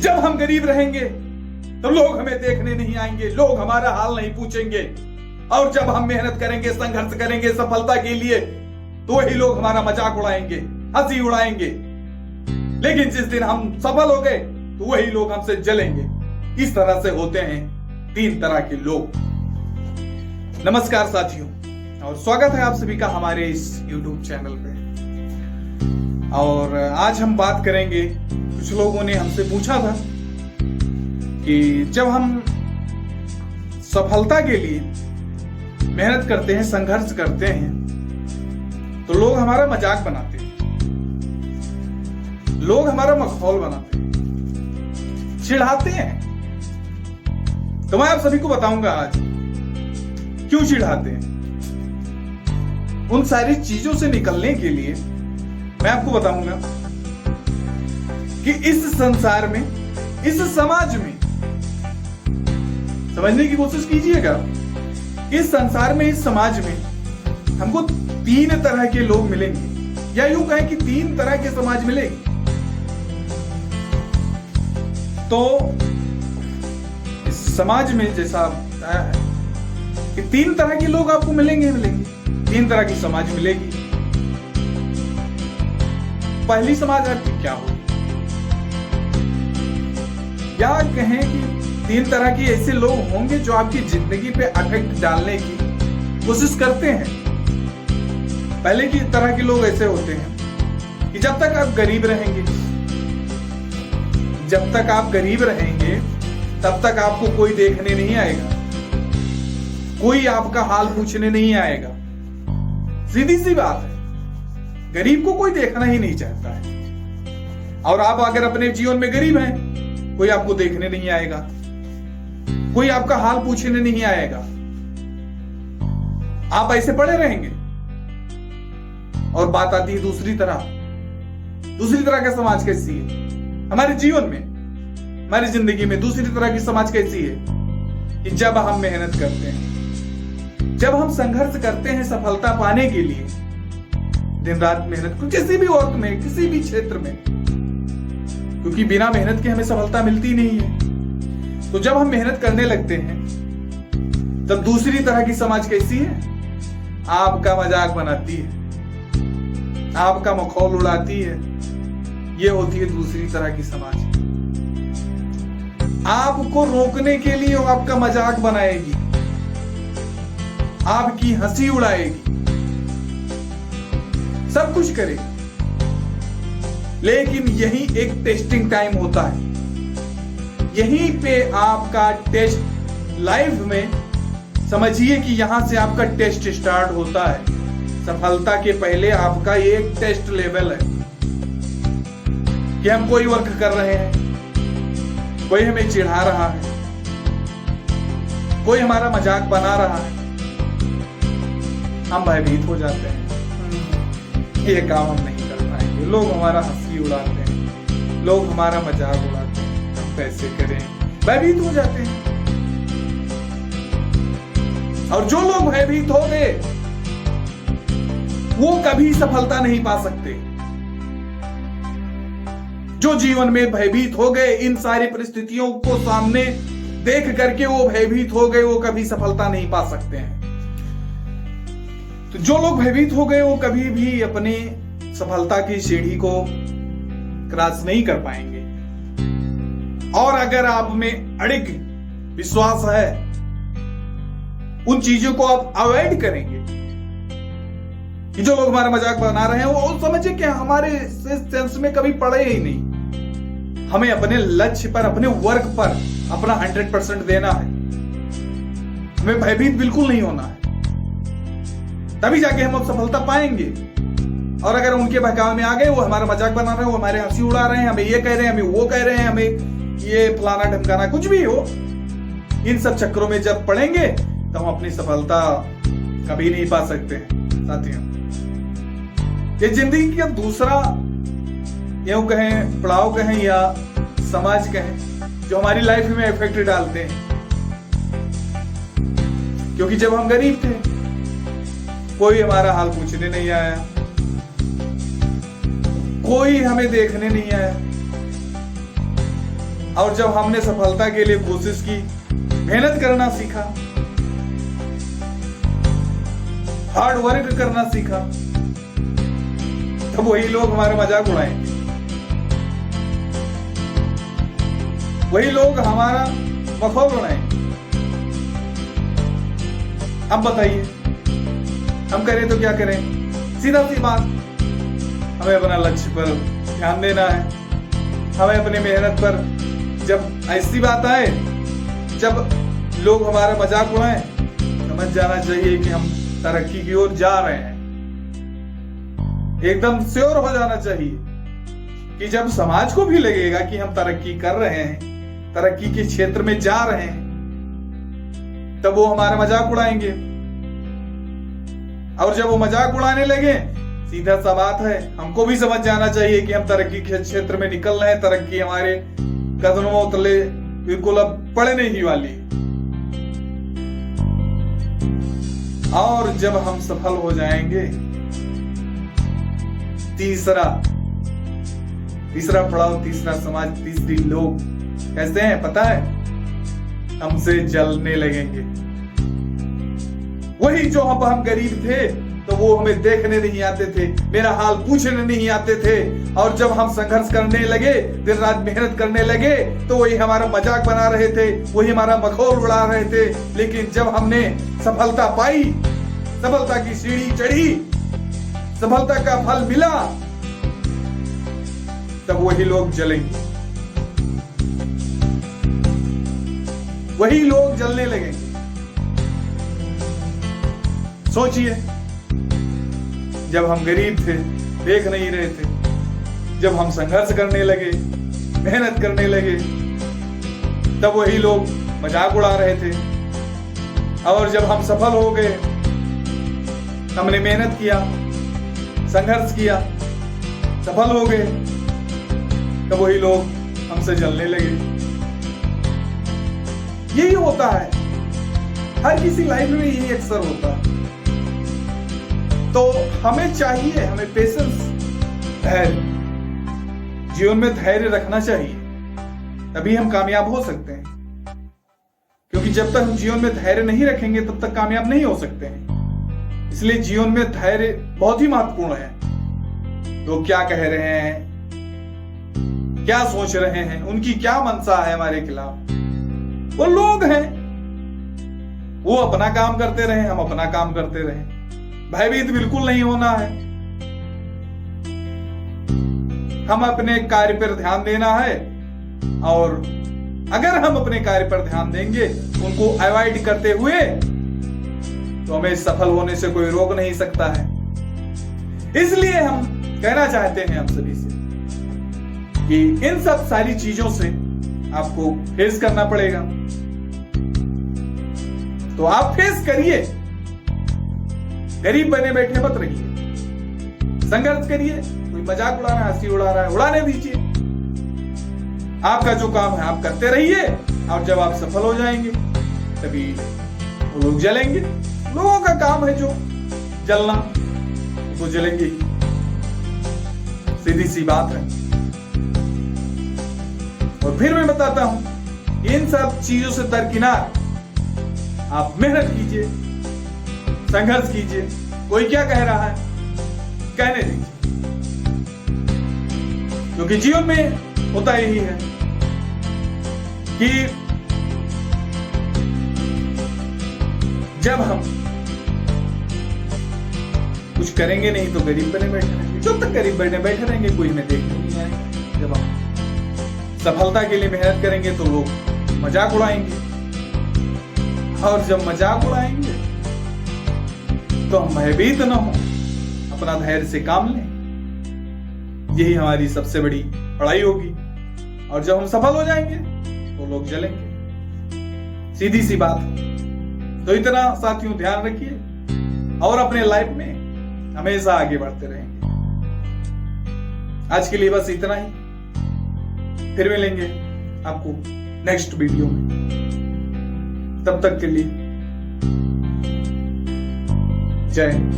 जब हम गरीब रहेंगे तो लोग हमें देखने नहीं आएंगे, लोग हमारा हाल नहीं पूछेंगे। और जब हम मेहनत करेंगे, संघर्ष करेंगे सफलता के लिए, तो वही लोग हमारा मजाक उड़ाएंगे, हंसी उड़ाएंगे। लेकिन जिस दिन हम सफल हो गए तो वही लोग हमसे जलेंगे। इस तरह से होते हैं 3 तरह के लोग। नमस्कार साथियों, और स्वागत है आप सभी का हमारे इस YouTube चैनल पे। और आज हम बात करेंगे, कुछ लोगों ने हमसे पूछा था कि जब हम सफलता के लिए मेहनत करते हैं, संघर्ष करते हैं, तो लोग हमारा मजाक बनाते हैं, लोग हमारा मखौल बनाते हैं, चिढ़ाते हैं। तो मैं आप सभी को बताऊंगा आज क्यों चिढ़ाते हैं। उन सारी चीजों से निकलने के लिए मैं आपको बताऊंगा कि इस संसार में, इस समाज में, समझने की कोशिश कीजिएगा, इस संसार में, इस समाज में हमको 3 तरह के लोग मिलेंगे, या यूं कहें कि 3 तरह के समाज मिलेंगे। तो इस समाज में जैसा बताया है कि 3 तरह के लोग आपको मिलेंगे, 3 तरह की समाज मिलेगी। पहली समाज आपकी क्या होगी, या कहें कि 3 तरह के ऐसे लोग होंगे जो आपकी जिंदगी पे इफेक्ट डालने की कोशिश करते हैं। पहले की तरह के लोग ऐसे होते हैं कि जब तक आप गरीब रहेंगे, जब तक आप गरीब रहेंगे तब तक आपको कोई देखने नहीं आएगा, कोई आपका हाल पूछने नहीं आएगा। सीधी सी बात है, गरीब को कोई देखना ही नहीं चाहता है। और आप अगर अपने जीवन में गरीब हैं, कोई आपको देखने नहीं आएगा, कोई आपका हाल पूछने नहीं आएगा। आप ऐसे पड़े रहेंगे। और बात आती है दूसरी तरह का समाज कैसी है हमारे जीवन में, हमारी जिंदगी में। दूसरी तरह की समाज कैसी है कि जब हम मेहनत करते हैं, जब हम संघर्ष करते हैं सफलता पाने के लिए, दिन रात मेहनत, किसी भी वर्क में, किसी भी क्षेत्र में, क्योंकि बिना मेहनत के हमें सफलता मिलती नहीं है। तो जब हम मेहनत करने लगते हैं तब दूसरी तरह की समाज कैसी है, आपका मजाक बनाती है, आपका मखौल उड़ाती है। ये होती है दूसरी तरह की समाज। आपको रोकने के लिए वो आपका मजाक बनाएगी, आपकी हंसी उड़ाएगी, सब कुछ करेगी। लेकिन यही एक टेस्टिंग टाइम होता है। यहीं पे आपका टेस्ट लाइफ में, समझिए कि यहां से आपका टेस्ट स्टार्ट होता है। सफलता के पहले आपका एक टेस्ट लेवल है कि हम कोई वर्क कर रहे हैं, कोई हमें चिढ़ा रहा है, कोई हमारा मजाक बना रहा है, हम भयभीत हो जाते हैं। ये काम हम नहीं कर पाएंगे, लोग हमारा हंसी उड़ाते हैं, लोग हमारा मजाक उड़ाते हैं, हम कैसे करें, भयभीत हो जाते हैं। और जो लोग भयभीत हो गए वो कभी सफलता नहीं पा सकते। जो जीवन में भयभीत हो गए, इन सारी परिस्थितियों को सामने देख करके वो भयभीत हो गए, वो कभी सफलता नहीं पा सकते हैं। तो जो लोग भयभीत हो गए वो कभी भी अपनी सफलता की सीढ़ी को क्रॉस नहीं कर पाएंगे। और अगर आप में अड़िग विश्वास है, उन चीजों को आप अवॉइड करेंगे कि जो लोग हमारा मजाक बना रहे हैं वो समझिए कि हमारे सेंस में कभी पड़े ही नहीं। हमें अपने लक्ष्य पर, अपने वर्क पर अपना 100% देना है। हमें भयभीत बिल्कुल नहीं होना है, तभी जाके हम अब सफलता पाएंगे। और अगर उनके बहकावे में आ गए, वो हमारा मजाक बना रहे हैं, वो हमारे हंसी उड़ा रहे हैं, हमें ये कह रहे हैं, हमें वो कह रहे हैं, हमें ये फलाना ढमकाना, कुछ भी हो, इन सब चक्करों में जब पड़ेंगे तो हम अपनी सफलता कभी नहीं पा सकते हैं साथियों। ये जिंदगी का दूसरा यूं कहें पड़ाव कहें या समाज कहें जो हमारी लाइफ में इफेक्ट डालते हैं। क्योंकि जब हम गरीब थे कोई हमारा हाल पूछने नहीं आया, कोई हमें देखने नहीं आया। और जब हमने सफलता के लिए कोशिश की, मेहनत करना सीखा, हार्ड वर्क करना सीखा, तब वही लोग हमारे मजाक उड़ाएंगे, वही लोग हमारा मखौल उड़ाएंगे। अब बताइए हम करें तो क्या करें? सीधा सी बात, हमें अपना लक्ष्य पर ध्यान देना है। हमें अपनी मेहनत पर, जब ऐसी बात आए, जब लोग हमारा मजाक उड़ाएं, समझ जाना चाहिए कि हम तरक्की की ओर जा रहे हैं। एकदम श्योर हो जाना चाहिए कि जब समाज को भी लगेगा कि हम तरक्की कर रहे हैं, तरक्की के क्षेत्र में जा रहे हैं, तब वो हमारा मजाक उड़ाएंगे। और जब वो मजाक उड़ाने लगे, सीधा सा बात है, हमको भी समझ जाना चाहिए कि हम तरक्की के क्षेत्र में निकल रहे हैं, तरक्की हमारे कदमों तले बिल्कुल अब पड़ने ही वाली है। और जब हम सफल हो जाएंगे, तीसरा पड़ाव, तीसरा समाज, तीसरी लोग कैसे हैं पता है? हमसे जलने लगेंगे। वही जो हम गरीब थे तो वो हमें देखने नहीं आते थे, मेरा हाल पूछने नहीं आते थे, और जब हम संघर्ष करने लगे, दिन रात मेहनत करने लगे, तो वही हमारा मजाक बना रहे थे, वही हमारा मखौल उड़ा रहे थे। लेकिन जब हमने सफलता पाई, सफलता की सीढ़ी चढ़ी, सफलता का फल मिला, तब वही लोग जलेंगे, वही लोग जलने लगेंगे। सोचिए, जब हम गरीब थे, देख नहीं रहे थे, जब हम संघर्ष करने लगे, मेहनत करने लगे, तब वही लोग मजाक उड़ा रहे थे। और जब हम सफल हो गए, हमने मेहनत किया, संघर्ष किया, सफल हो गए, तब वही लोग हमसे जलने लगे। यही होता है, हर किसी लाइफ में यही अक्सर होता है। तो हमें चाहिए, हमें पेशेंस, धैर्य, जीवन में धैर्य रखना चाहिए, तभी हम कामयाब हो सकते हैं। क्योंकि जब तक हम जीवन में धैर्य नहीं रखेंगे, तब तक कामयाब नहीं हो सकते हैं। इसलिए जीवन में धैर्य बहुत ही महत्वपूर्ण है। लोग क्या कह रहे हैं, क्या सोच रहे हैं, उनकी क्या मंशा है हमारे खिलाफ, वो लोग हैं, वो अपना काम करते रहे, हम अपना काम करते रहे। भयभीत बिल्कुल नहीं होना है, हम अपने कार्य पर ध्यान देना है, और अगर हम अपने कार्य पर ध्यान देंगे, उनको अवॉइड करते हुए, तो हमें सफल होने से कोई रोक नहीं सकता है। इसलिए हम कहना चाहते हैं आप सभी से कि इन सब सारी चीजों से आपको फेस करना पड़ेगा। तो आप फेस करिए, गरीब बने बैठे मत रहिए, संघर्ष करिए। कोई मजाक उड़ा रहा है, हंसी उड़ा रहा है, उड़ाने दीजिए। आपका जो काम है आप करते रहिए, और जब आप सफल हो जाएंगे, तभी वो लोग जलेंगे। लोगों का काम है जो जलना, वो जलेंगे ही, सीधी सी बात है। और फिर मैं बताता हूं, इन सब चीजों से दरकिनार आप मेहनत कीजिए, संघर्ष कीजिए। कोई क्या कह रहा है, कहने दीजिए, क्योंकि जीवन में होता यही है कि जब हम कुछ करेंगे नहीं तो गरीब बने बैठे रहेंगे। जब तक गरीब बने बैठे रहेंगे, कोई हमें देखने नहीं आएगा। जब हम सफलता के लिए मेहनत करेंगे, तो लोग मजाक उड़ाएंगे, और जब मजाक उड़ाएंगे तो हम भयभीत न हो, अपना धैर्य से काम लें। यही हमारी सबसे बड़ी पढ़ाई होगी। और जब हम सफल हो जाएंगे, तो लोग जलेंगे, सीधी सी बात। तो इतना साथियों ध्यान रखिए, और अपने लाइफ में हमेशा आगे बढ़ते रहेंगे। आज के लिए बस इतना ही, फिर मिलेंगे आपको नेक्स्ट वीडियो में। तब तक के लिए जय हिंद।